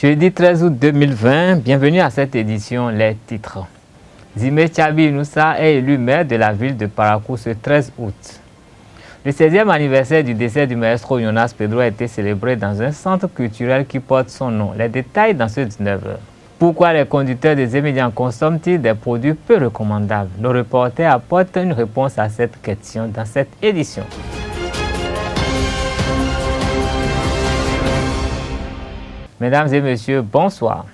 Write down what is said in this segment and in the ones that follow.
Jeudi 13 août 2020, bienvenue à cette édition Les titres. Zimé Tchabi Noussa est élu maire de la ville de Parakou ce 13 août. Le 16e anniversaire du décès du maestro Jonas Pedro a été célébré dans un centre culturel qui porte son nom. Les détails dans ce 19h. Pourquoi les conducteurs des émédiants consomment-ils des produits peu recommandables? Nos reporters apportent une réponse à cette question dans cette édition. Mesdames et messieurs, bonsoir.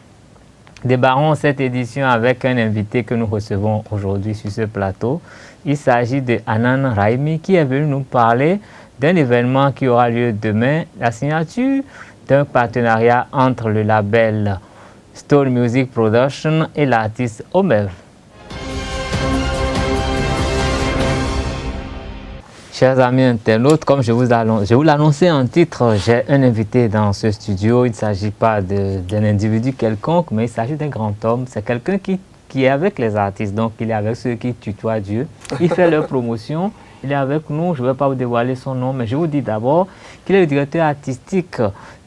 Débarrons cette édition avec un invité que nous recevons aujourd'hui sur ce plateau. Il s'agit de Hanan Raimi qui est venu nous parler d'un événement qui aura lieu demain, la signature d'un partenariat entre le label Stone Music Production et l'artiste Omev. Chers amis internautes, comme je vous l'annonçais en titre, j'ai un invité dans ce studio. Il ne s'agit pas d'un individu quelconque, mais il s'agit d'un grand homme. C'est quelqu'un qui est avec les artistes, donc il est avec ceux qui tutoient Dieu. Il fait leur promotion, il est avec nous. Je ne vais pas vous dévoiler son nom, mais je vous dis d'abord qu'il est le directeur artistique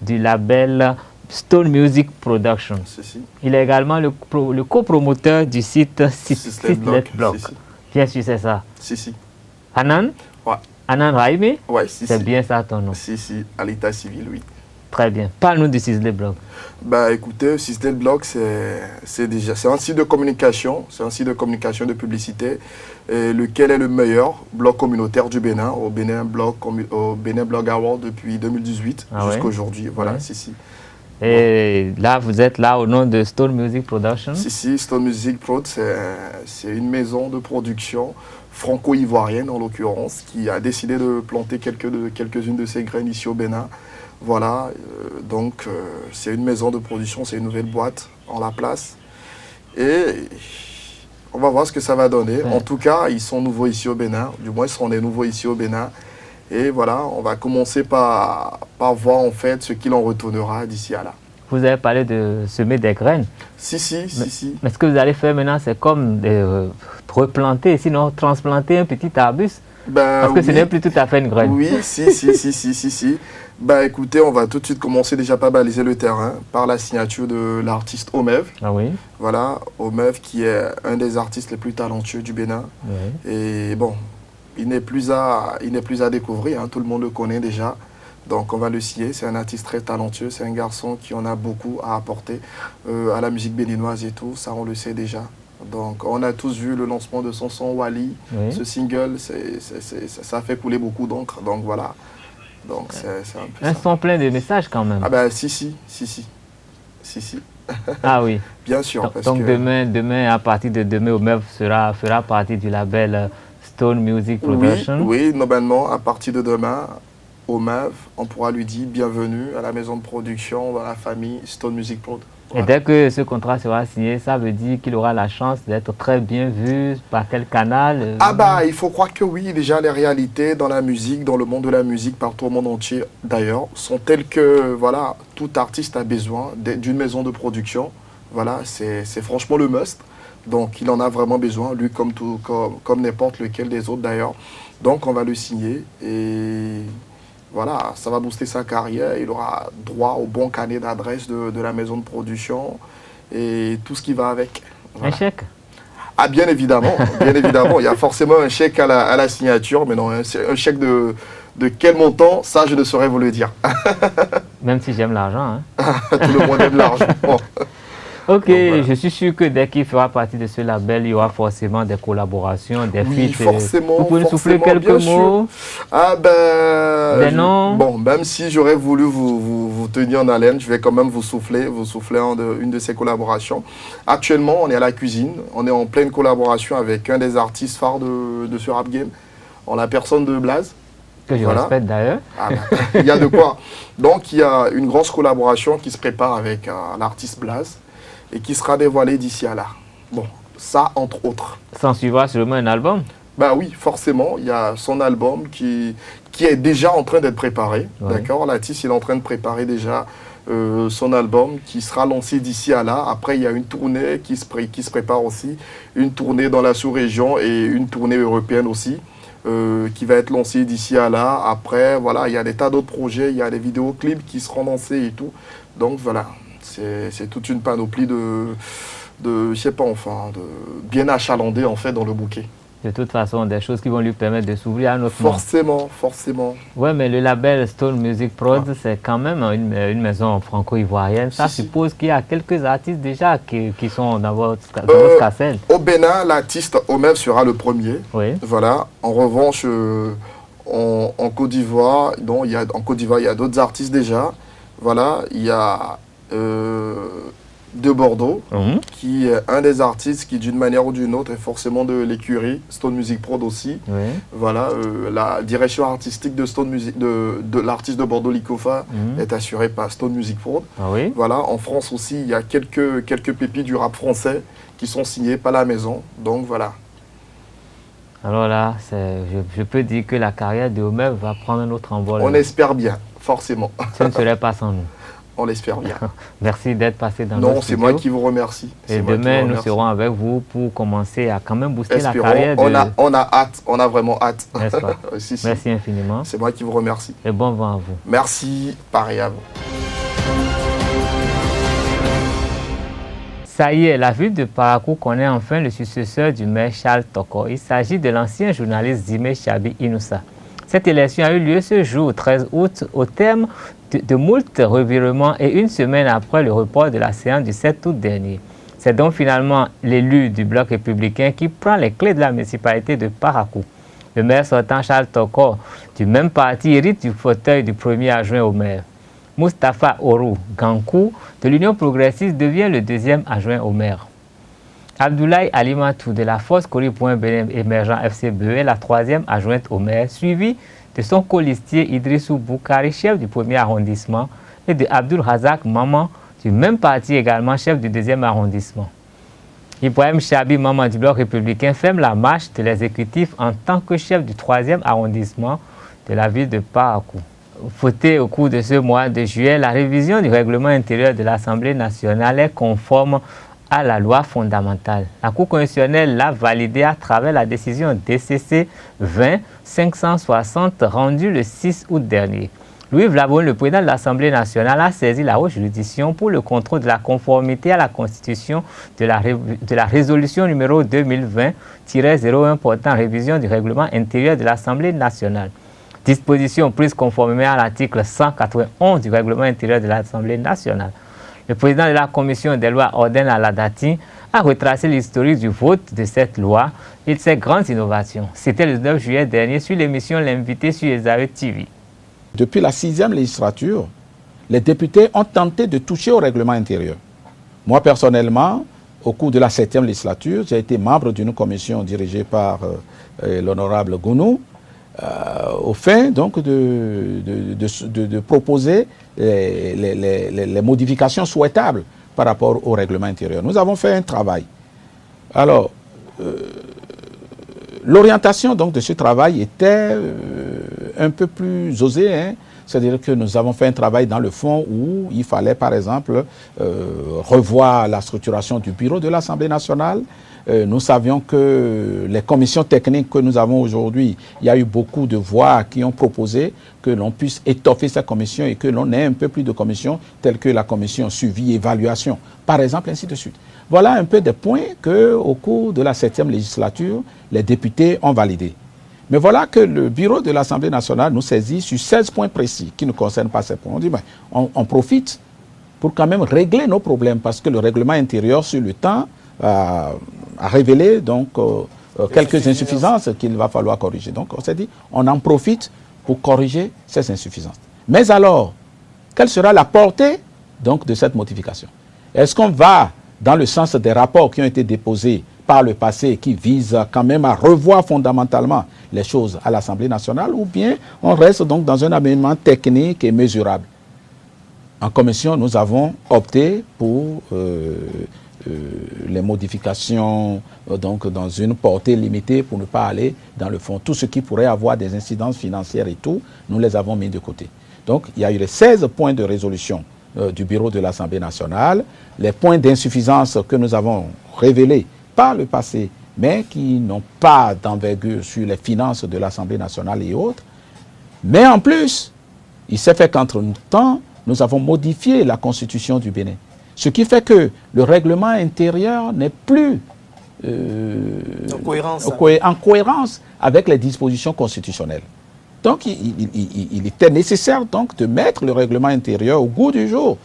du label Stone Music Production. Il est également le copromoteur du site Sislet Blog. Bien sûr, c'est ça. Hanan? Ouais. Hanan Raimi? Ouais, c'est bien ça ton nom? Si, à l'état civil, oui. Très bien. Parle-nous du Sislet Blog. Bah écoutez, Sislet Blog, c'est un site de communication, c'est un site de communication de publicité, lequel est le meilleur blog communautaire du Bénin, au Bénin Blog Award depuis 2018 jusqu'à aujourd'hui. Voilà, ouais. Et là, vous êtes là au nom de Stone Music Production? Si, Stone Music Prod, c'est une maison de production franco-ivoirienne en l'occurrence, qui a décidé de planter quelques-unes de ses graines ici au Bénin. Voilà, donc c'est une maison de production, c'est une nouvelle boîte en la place. Et on va voir ce que ça va donner. Ouais. En tout cas, ils sont nouveaux ici au Bénin, du moins ils seront des nouveaux ici au Bénin. Et voilà, on va commencer par voir en fait ce qu'il en retournera d'ici à là. Vous avez parlé de semer des graines. Si. Mais ce que vous allez faire maintenant, c'est comme replanter, sinon transplanter un petit arbuste. Parce que ce n'est plus tout à fait une graine. Oui, si. Bah écoutez, on va tout de suite commencer déjà par baliser le terrain par la signature de l'artiste Omev. Ah oui. Voilà, Omev qui est un des artistes les plus talentueux du Bénin. Oui. Et bon, il n'est plus à découvrir, hein, tout le monde le connaît déjà. Donc on va le signer, c'est un artiste très talentueux, c'est un garçon qui en a beaucoup à apporter à la musique béninoise et tout, ça on le sait déjà. Donc on a tous vu le lancement de son son Wally, oui. Ce single, ça a fait couler beaucoup d'encre, donc voilà. Donc c'est un peu un son plein de messages quand même. Ah ben si. Ah oui. Bien sûr. Donc demain, à partir de demain, Omev fera partie du label Stone Music Production. Oui, normalement, à partir de demain, Omev, on pourra lui dire bienvenue à la maison de production, dans la famille Stone Music Prod. Et dès que ce contrat sera signé, ça veut dire qu'il aura la chance d'être très bien vu par quel canal? Ah bah, il faut croire que oui, déjà les réalités dans la musique, dans le monde de la musique, partout au monde entier d'ailleurs, sont telles que, voilà, tout artiste a besoin d'une maison de production. Voilà, c'est franchement le must. Donc il en a vraiment besoin, lui comme n'importe lequel des autres d'ailleurs. Donc on va le signer et voilà, ça va booster sa carrière. Il aura droit au bon carnet d'adresse de la maison de production et tout ce qui va avec. Voilà. Un chèque? Ah bien évidemment, il y a forcément un chèque à la signature, mais non, c'est un chèque de quel montant, ça je ne saurais vous le dire. Même si j'aime l'argent. Hein. Tout le monde aime l'argent. Bon. Ok, voilà. Je suis sûr que dès qu'il fera partie de ce label, il y aura forcément des collaborations, des feats. Forcément. Vous pouvez nous souffler quelques mots? Ah ben... Des noms? Bon, même si j'aurais voulu vous tenir en haleine, je vais quand même vous souffler une de ces collaborations. Actuellement, on est à la cuisine, on est en pleine collaboration avec un des artistes phares de ce rap game, en la personne de Blaze. Que je respecte d'ailleurs. Ah ben, il y a de quoi. Donc, il y a une grosse collaboration qui se prépare avec l'artiste Blaze et qui sera dévoilée d'ici à là. Bon, ça entre autres. S'en suivra sûrement un album? Ben oui, forcément, il y a son album qui est déjà en train d'être préparé. Ouais. D'accord, l'artiste il est en train de préparer déjà son album qui sera lancé d'ici à là. Après, il y a une tournée qui se prépare aussi, une tournée dans la sous-région et une tournée européenne aussi. Qui va être lancée d'ici à là. Après, voilà, il y a des tas d'autres projets, il y a des vidéoclips qui seront lancés et tout. Donc voilà, C'est toute une panoplie je sais pas, enfin, de bien achalandé en fait dans le bouquet. De toute façon, des choses qui vont lui permettre de s'ouvrir à notre monde. Forcément. Ouais, mais le label Stone Music Prod, c'est quand même une maison franco-ivoirienne. Ça suppose qu'il y a quelques artistes déjà qui sont dans votre cassette. Au Bénin, l'artiste Omer sera le premier. Oui. Voilà. En revanche, en Côte d'Ivoire, il y a d'autres artistes déjà. Voilà. Il y a de Bordeaux, qui est un des artistes qui, d'une manière ou d'une autre, est forcément de l'écurie Stone Music Prod aussi. Oui. Voilà, la direction artistique de Stone Music, de l'artiste de Bordeaux, Likofa, est assurée par Stone Music Prod. Ah oui. Voilà, en France aussi, il y a quelques pépites du rap français qui sont signées par la maison. Donc voilà. Alors là, je peux dire que la carrière de Omer va prendre un autre envol. On espère bien, forcément. Ce ne serait pas sans nous. On l'espère bien. Merci d'être passé dans notre studio. Non, c'est moi qui vous remercie. Et demain, nous serons avec vous pour commencer à quand même booster la carrière de... On a hâte, on a vraiment hâte. N'est-ce pas? Si. Merci infiniment. C'est moi qui vous remercie. Et bon vent à vous. Merci, pareil à vous. Ça y est, la ville de Parakou connaît enfin le successeur du maire Charles Toko. Il s'agit de l'ancien journaliste Zimé Chabi Inoussa. Cette élection a eu lieu ce jour, 13 août, au terme de moult revirements et une semaine après le report de la séance du 7 août dernier. C'est donc finalement l'élu du bloc républicain qui prend les clés de la municipalité de Parakou. Le maire sortant Charles Toko, du même parti, hérite du fauteuil du premier adjoint au maire. Mustapha Orou Gankou, de l'Union progressiste, devient le deuxième adjoint au maire. Abdoulaye Alimatou de la force Kori.Benin émergent FCBE est la troisième adjointe au maire, suivie de son colistier Idrissou Boukari, chef du premier arrondissement, et de Abdul Razak Maman, du même parti également, chef du deuxième arrondissement. Ibrahim Chabi Maman du bloc républicain ferme la marche de l'exécutif en tant que chef du troisième arrondissement de la ville de Parakou. Votée au cours de ce mois de juillet, la révision du règlement intérieur de l'Assemblée nationale est conforme à la loi fondamentale. La Cour constitutionnelle l'a validée à travers la décision DCC 20-560 rendue le 6 août dernier. Louis Vlabon, le président de l'Assemblée nationale, a saisi la haute juridiction pour le contrôle de la conformité à la Constitution de la résolution numéro 2020-01 portant révision du règlement intérieur de l'Assemblée nationale. Disposition prise conformément à l'article 191 du règlement intérieur de l'Assemblée nationale. Le président de la commission des lois, Orden Aladati, a retracé l'historique du vote de cette loi et de ses grandes innovations. C'était le 9 juillet dernier sur l'émission L'invité sur Esaü TV. Depuis la 6e législature, les députés ont tenté de toucher au règlement intérieur. Moi, personnellement, au cours de la 7e législature, j'ai été membre d'une commission dirigée par l'honorable Gounou, au fin donc de proposer les modifications souhaitables par rapport au règlement intérieur. Nous avons fait un travail. Alors, l'orientation donc de ce travail était un peu plus osée, hein. C'est-à-dire que nous avons fait un travail dans le fond où il fallait par exemple revoir la structuration du bureau de l'Assemblée nationale. Nous savions que les commissions techniques que nous avons aujourd'hui, il y a eu beaucoup de voix qui ont proposé que l'on puisse étoffer ces commissions et que l'on ait un peu plus de commissions telles que la commission suivi, évaluation, par exemple, ainsi de suite. Voilà un peu des points qu'au cours de la 7e législature, les députés ont validés. Mais voilà que le bureau de l'Assemblée nationale nous saisit sur 16 points précis qui ne concernent pas ces points. On dit, ben, on profite pour quand même régler nos problèmes parce que le règlement intérieur sur le temps a révélé donc quelques insuffisances qu'il va falloir corriger. Donc on s'est dit, on en profite pour corriger ces insuffisances. Mais alors, quelle sera la portée donc de cette modification? Est-ce qu'on va dans le sens des rapports qui ont été déposés par le passé qui visent quand même à revoir fondamentalement les choses à l'Assemblée nationale ou bien on reste donc dans un amendement technique et mesurable? En commission, nous avons opté pour les modifications donc dans une portée limitée pour ne pas aller dans le fond. Tout ce qui pourrait avoir des incidences financières et tout, nous les avons mis de côté. Donc il y a eu les 16 points de résolution du bureau de l'Assemblée nationale, les points d'insuffisance que nous avons révélés par le passé, mais qui n'ont pas d'envergure sur les finances de l'Assemblée nationale et autres. Mais en plus, il s'est fait qu'entre-temps, nous avons modifié la constitution du Bénin. Ce qui fait que le règlement intérieur n'est plus en cohérence avec les dispositions constitutionnelles. Donc, il était nécessaire donc, de mettre le règlement intérieur au goût du jour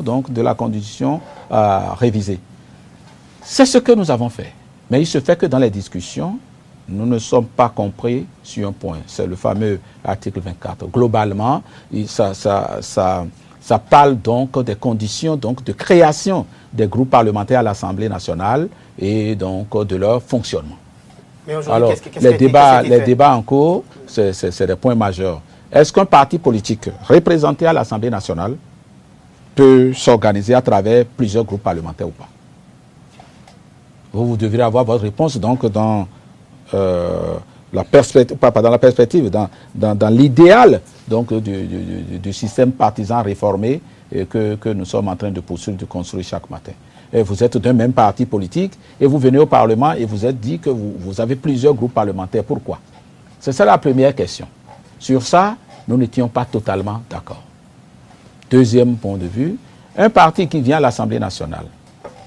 donc, de la Constitution révisée. C'est ce que nous avons fait. Mais il se fait que dans les discussions, nous ne sommes pas compris sur un point. C'est le fameux article 24. Globalement, ça parle donc des conditions donc, de création des groupes parlementaires à l'Assemblée nationale et donc de leur fonctionnement. Alors, les débats en cours, c'est des points majeurs. Est-ce qu'un parti politique représenté à l'Assemblée nationale peut s'organiser à travers plusieurs groupes parlementaires ou pas? Vous devrez avoir votre réponse donc dans la perspective, pas dans la perspective, dans l'idéal donc du système partisan réformé que nous sommes en train de poursuivre, de construire chaque matin. Et vous êtes d'un même parti politique et vous venez au Parlement et vous êtes dit que vous avez plusieurs groupes parlementaires. Pourquoi? C'est ça la première question. Sur ça, nous n'étions pas totalement d'accord. Deuxième point de vue, un parti qui vient à l'Assemblée nationale,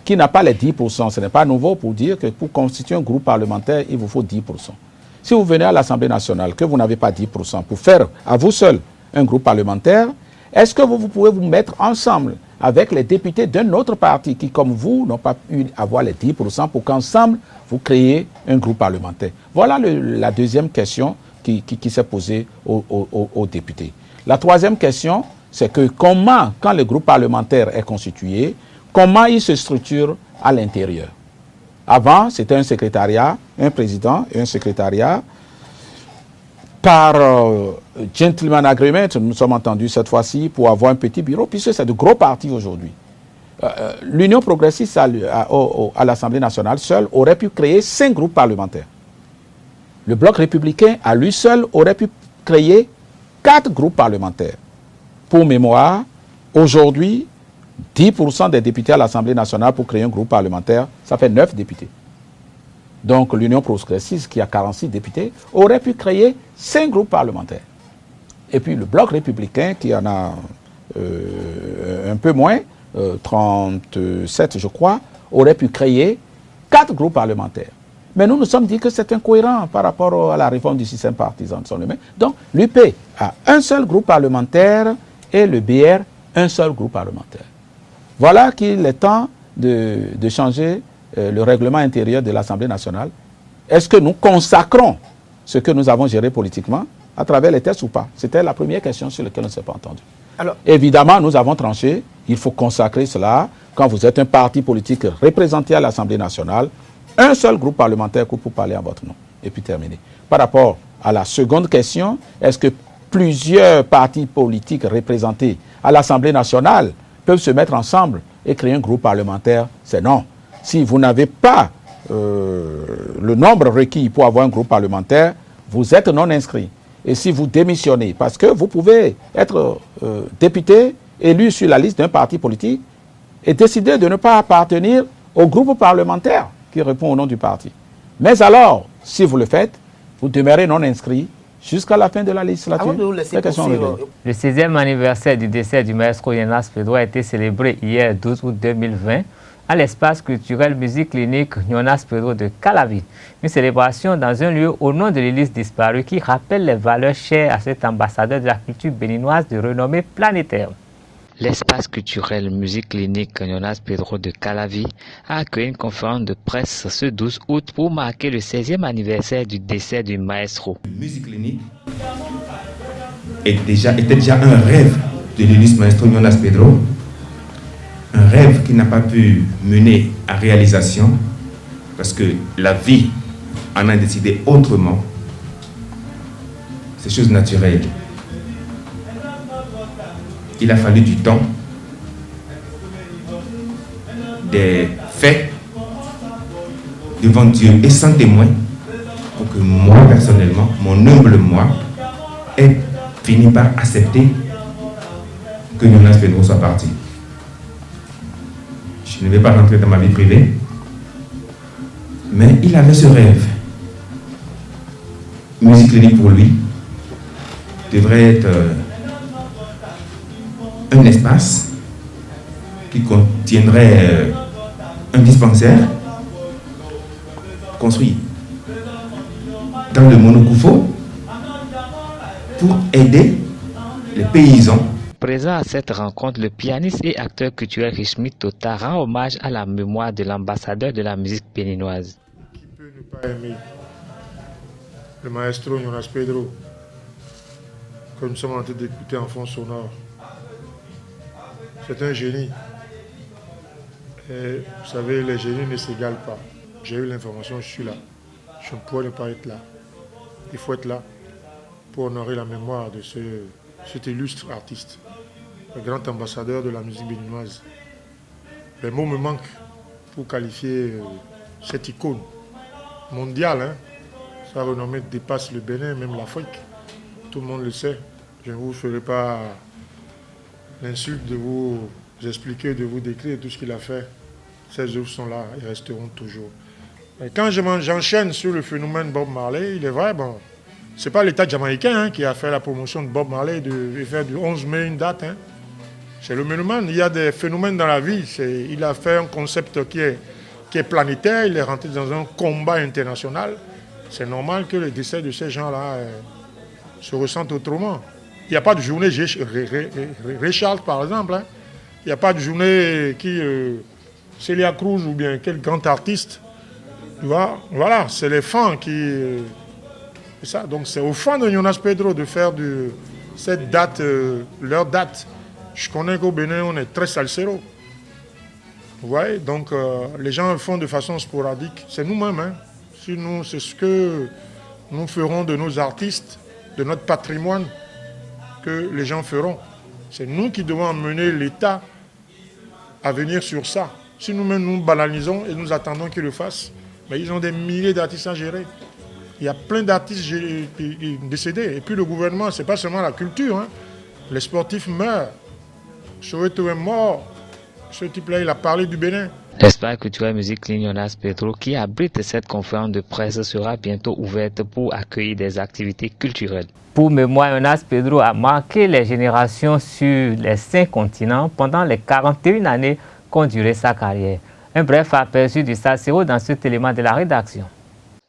qui n'a pas les 10%, ce n'est pas nouveau pour dire que pour constituer un groupe parlementaire, il vous faut 10%. Si vous venez à l'Assemblée nationale, que vous n'avez pas 10% pour faire à vous seul un groupe parlementaire, est-ce que vous pouvez vous mettre ensemble avec les députés d'un autre parti qui, comme vous, n'ont pas pu avoir les 10% pour qu'ensemble, vous créez un groupe parlementaire? Voilà la deuxième question qui s'est posée aux députés. La troisième question, c'est que comment, quand le groupe parlementaire est constitué, comment il se structure à l'intérieur? Avant, c'était un secrétariat, un président et un secrétariat. Par gentleman agreement, nous nous sommes entendus cette fois-ci pour avoir un petit bureau, puisque c'est de gros partis aujourd'hui. L'Union progressiste à l'Assemblée nationale seule aurait pu créer 5 groupes parlementaires. Le Bloc républicain, à lui seul, aurait pu créer 4 groupes parlementaires. Pour mémoire, aujourd'hui, 10% des députés à l'Assemblée nationale pour créer un groupe parlementaire, ça fait 9 députés. Donc l'Union progressiste, qui a 46 députés, aurait pu créer 5 groupes parlementaires. Et puis le Bloc républicain, qui en a un peu moins, 37 je crois, aurait pu créer 4 groupes parlementaires. Mais nous nous sommes dit que c'est incohérent par rapport à la réforme du système partisan. Donc l'UP a un seul groupe parlementaire et le BR un seul groupe parlementaire. Voilà qu'il est temps de changer le règlement intérieur de l'Assemblée nationale. Est-ce que nous consacrons ce que nous avons géré politiquement à travers les tests ou pas? C'était la première question sur laquelle on ne s'est pas entendu. Alors, évidemment, nous avons tranché, il faut consacrer cela. Quand vous êtes un parti politique représenté à l'Assemblée nationale, un seul groupe parlementaire pour parler en votre nom. Et puis terminer. Par rapport à la seconde question, est-ce que plusieurs partis politiques représentés à l'Assemblée nationale peuvent se mettre ensemble et créer un groupe parlementaire? C'est non. Si vous n'avez pas le nombre requis pour avoir un groupe parlementaire, vous êtes non inscrit. Et si vous démissionnez, parce que vous pouvez être député, élu sur la liste d'un parti politique, et décider de ne pas appartenir au groupe parlementaire qui répond au nom du parti. Mais alors, si vous le faites, vous demeurez non inscrit jusqu'à la fin de la législature. Le 16e anniversaire du décès du maestro Jonas Pedro a été célébré hier 12 août 2020 à l'espace culturel musique clinique Jonas Pedro de Calavi. Une célébration dans un lieu au nom de l'Église disparue qui rappelle les valeurs chères à cet ambassadeur de la culture béninoise de renommée planétaire. L'espace culturel musique clinique Jonas Pedro de Calavi a accueilli une conférence de presse ce 12 août pour marquer le 16e anniversaire du décès du maestro. Musique clinique était déjà un rêve de l'illustre maestro Jonas Pedro, un rêve qui n'a pas pu mener à réalisation parce que la vie en a décidé autrement. C'est chose naturelle. Il a fallu du temps, des faits devant Dieu et sans témoin pour que moi, personnellement, mon humble moi, ait fini par accepter que Jonas Pedro soit parti. Je ne vais pas rentrer dans ma vie privée, mais il avait ce rêve. Musique clinique pour lui devrait être un espace qui contiendrait un dispensaire construit dans le Monokoufo pour aider les paysans. Présent à cette rencontre, le pianiste et acteur culturel Rishmi Tota rend hommage à la mémoire de l'ambassadeur de la musique béninoise. Qui peut ne pas aimer le maestro Jonas Pedro, que nous sommes en train d'écouter en fond sonore? C'est un génie. Et vous savez, les génies ne s'égalent pas. J'ai eu l'information, je suis là. Je ne pourrais ne pas être là. Il faut être là pour honorer la mémoire de cet illustre artiste, le grand ambassadeur de la musique béninoise. Les mots me manquent pour qualifier cette icône mondiale. Hein. Sa renommée dépasse le Bénin, même l'Afrique. Tout le monde le sait. Je ne vous ferai pas l'insulte de vous expliquer, de vous décrire tout ce qu'il a fait. Ces œuvres sont là et resteront toujours. Et quand j'enchaîne sur le phénomène Bob Marley, il est vrai, bon, c'est pas l'État jamaïcain qui a fait la promotion de Bob Marley de faire du 11 mai une date. Hein. C'est le mélomane. Il y a des phénomènes dans la vie. Il a fait un concept qui est planétaire. Il est rentré dans un combat international. C'est normal que le décès de ces gens-là se ressentent autrement. Il n'y a pas de journée Richard, par exemple. Hein. Il n'y a pas de journée Celia Cruz ou bien quel grand artiste. Tu vois, voilà, c'est les fans qui... ça. Donc c'est aux fans de Jonas Pedro de faire de cette date, leur date. Je connais qu'au Bénin, on est très salsero. Vous voyez, donc les gens le font de façon sporadique. C'est nous-mêmes. Hein. Sinon, c'est ce que nous ferons de nos artistes, de notre patrimoine, que les gens feront. C'est nous qui devons amener l'État à venir sur ça. Si nous-mêmes nous banalisons et nous attendons qu'ils le fassent, mais ils ont des milliers d'artistes à gérer. Il y a plein d'artistes décédés. Et puis le gouvernement, ce n'est pas seulement la culture. Hein. Les sportifs meurent. Soweto est mort. Ce type-là, il a parlé du Bénin. L'espace culturel musique ligne Jonas Pedro, qui abrite cette conférence de presse, sera bientôt ouverte pour accueillir des activités culturelles. Pour mémoire, Jonas Pedro a marqué les générations sur les 5 continents pendant les 41 années qu'ont duré sa carrière. Un bref aperçu du salsero dans cet élément de la rédaction.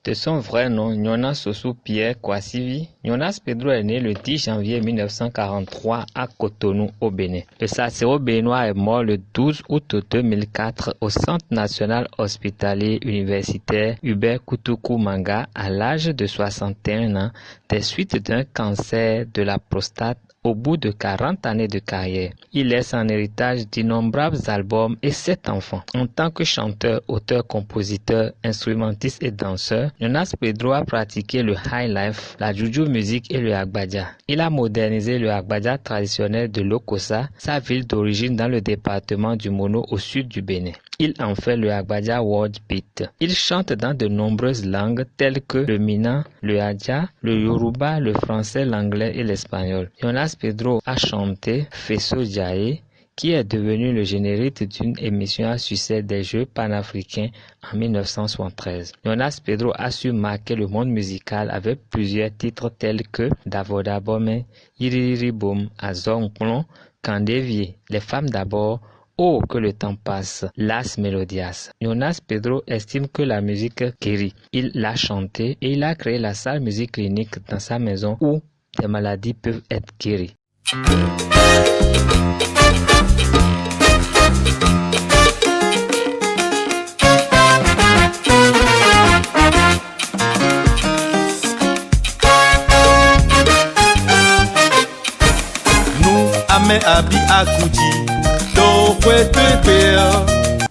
De son vrai nom, Jonas Sossou Pierre Kwasivi, Jonas Pedro est né le 10 janvier 1943 à Cotonou, au Bénin. Le salsero béninois est mort le 12 août 2004 au Centre national hospitalier universitaire Hubert Koutoukou Manga à l'âge de 61 ans des suites d'un cancer de la prostate au bout de 40 années de carrière. Il laisse en héritage d'innombrables albums et 7 enfants. En tant que chanteur, auteur, compositeur, instrumentiste et danseur, Jonas Pedro a pratiqué le high life, la juju musique et le agbadja. Il a modernisé le agbadja traditionnel de Lokossa, sa ville d'origine dans le département du Mono au sud du Bénin. Il en fait le agbadja world beat. Il chante dans de nombreuses langues telles que le mina, le hadja, le yoruba, le français, l'anglais et l'espagnol. Jonas Pedro a chanté Fesso Jaye, qui est devenu le générique d'une émission à succès des Jeux panafricains en 1973. Jonas Pedro a su marquer le monde musical avec plusieurs titres tels que Davoda Bome, Yiriri Boum, Azonklon, Kandevie, Les femmes d'abord, Oh que le temps passe, Las Melodias. Jonas Pedro estime que la musique guérit. Il l'a chantée et il a créé la salle musique clinique dans sa maison où des maladies peuvent être guéries.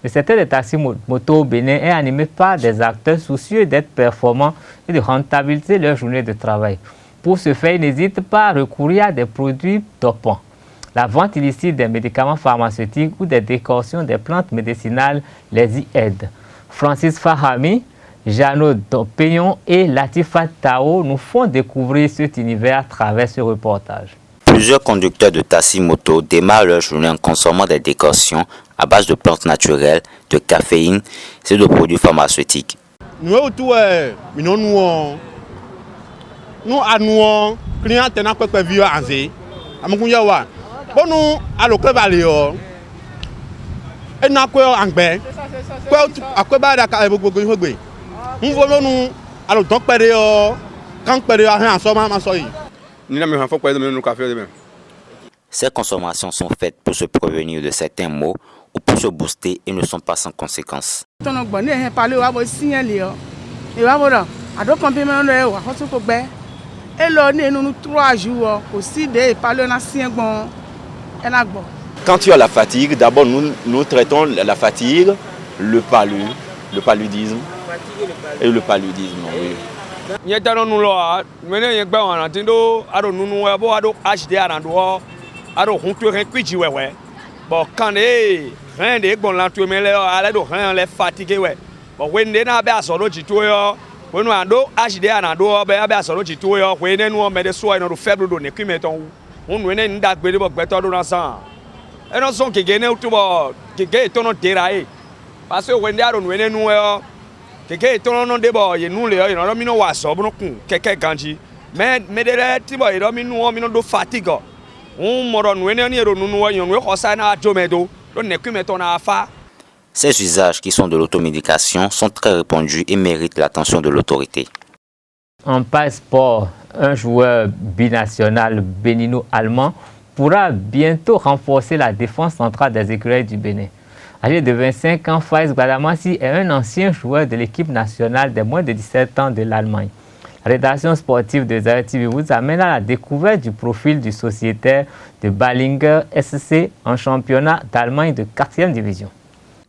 Le secteur des taxis moto au Bénin est animé par des acteurs soucieux d'être performants et de rentabiliser leur journée de travail. Pour ce faire, ils n'hésitent pas à recourir à des produits dopants. La vente illicite des médicaments pharmaceutiques ou des décoctions des plantes médicinales les y aide. Francis Fahami, Jeannot Dompeyon et Latifa Tao nous font découvrir cet univers à travers ce reportage. Plusieurs conducteurs de taxi moto démarrent leur journée en consommant des décoctions à base de plantes naturelles, de caféine et de produits pharmaceutiques. Nous, clients tenant que vieux anzé, à mon bon nous à l'occasion Et n'a quoi en bain. Quoi à quoi bah d'accord beaucoup beaucoup. On voit nous alors donc quand rien en somme en soirée. Ni la même fois quoi de nous café demain. Ces consommations sont faites pour se prévenir de certains maux ou pour se booster et ne sont pas sans conséquences. Quand tu as la fatigue, d'abord nous traitons la fatigue, le paludisme et le paludisme. Oui. Bon, quand rien de bon là, tu mets les fatigué, ouais. Bon, when they n'a pas solo du tout, when on do HD à do, ben solo du tout, when nous met des soins dans le faible donné, qui mettons, on nous n'est pas de bon better dans ça. Et non sont qui gagnent tout bon, qui gagnent ton terrain. Parce que when they are on when nous, qui gagnent ton nom de bon, et nous les, ils n'ont mis nos wassos, bon, quelqu'un ganji. Mais des petits boys, ils ont mis nous de fatigue. Ces usages qui sont de l'automédication sont très répandus et méritent l'attention de l'autorité. En passeport, un joueur binational bénino-allemand pourra bientôt renforcer la défense centrale des écureuils du Bénin. Âgé de 25 ans, Faiz Gbadamassi est un ancien joueur de l'équipe nationale des moins de 17 ans de l'Allemagne. La rédaction sportive de Zaire TV vous amène à la découverte du profil du sociétaire de Ballinger SC en championnat d'Allemagne de 4e division.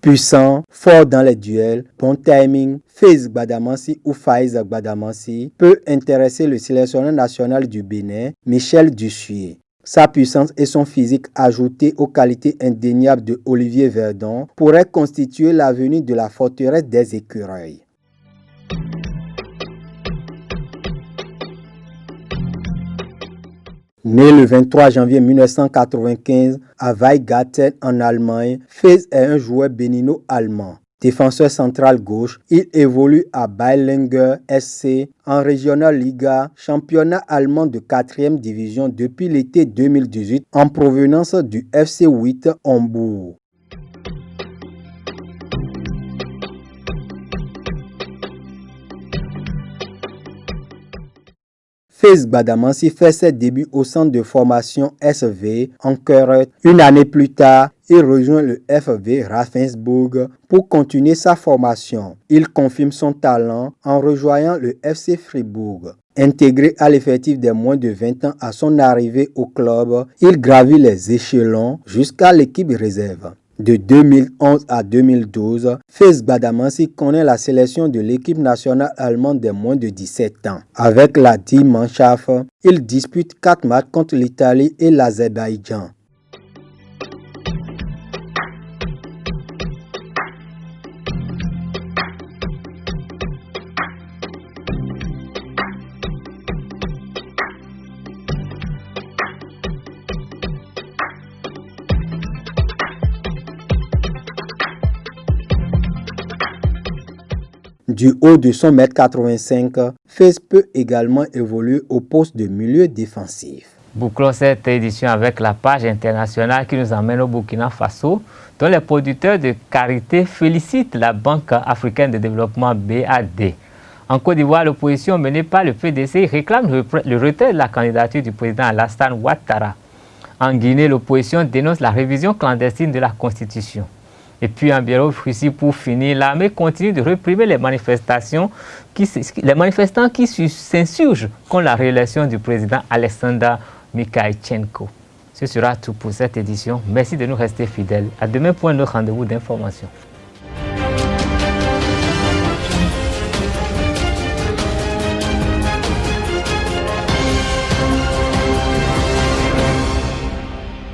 Puissant, fort dans les duels, bon timing, Faiz Gbadamassi ou Faiz Gbadamassi peut intéresser le sélectionneur national du Bénin, Michel Dussuyer. Sa puissance et son physique ajoutés aux qualités indéniables de Olivier Verdon pourraient constituer l'avenir de la forteresse des écureuils. Né le 23 janvier 1995 à Weigarten en Allemagne, Faiz est un joueur bénino-allemand. Défenseur central gauche, il évolue à Ballinger SC en Regional Liga, championnat allemand de 4e division depuis l'été 2018 en provenance du FC 8 Hambourg. Faiz Gbadamassi fait ses débuts au centre de formation SV en Keuret. Une année plus tard, il rejoint le FV Ravensburg pour continuer sa formation. Il confirme son talent en rejoignant le FC Fribourg. Intégré à l'effectif des moins de 20 ans à son arrivée au club, il gravit les échelons jusqu'à l'équipe réserve. De 2011 à 2012, Faiz Gbadamassi connaît la sélection de l'équipe nationale allemande des moins de 17 ans. Avec la Die-Mannschaft, il dispute 4 matchs contre l'Italie et l'Azerbaïdjan. Du haut de son 1m85, Faiz peut également évoluer au poste de milieu défensif. Bouclons cette édition avec la page internationale qui nous emmène au Burkina Faso, dont les producteurs de karité félicitent la Banque africaine de développement BAD. En Côte d'Ivoire, l'opposition menée par le PDC réclame le retrait de la candidature du président Alassane Ouattara. En Guinée, l'opposition dénonce la révision clandestine de la Constitution. Et puis en Biélorussie, pour finir, l'armée continue de réprimer les manifestants qui s'insurgent contre la réélection du président Alexander Mikhaïlchenko. Ce sera tout pour cette édition. Merci de nous rester fidèles. À demain pour un autre rendez-vous d'information.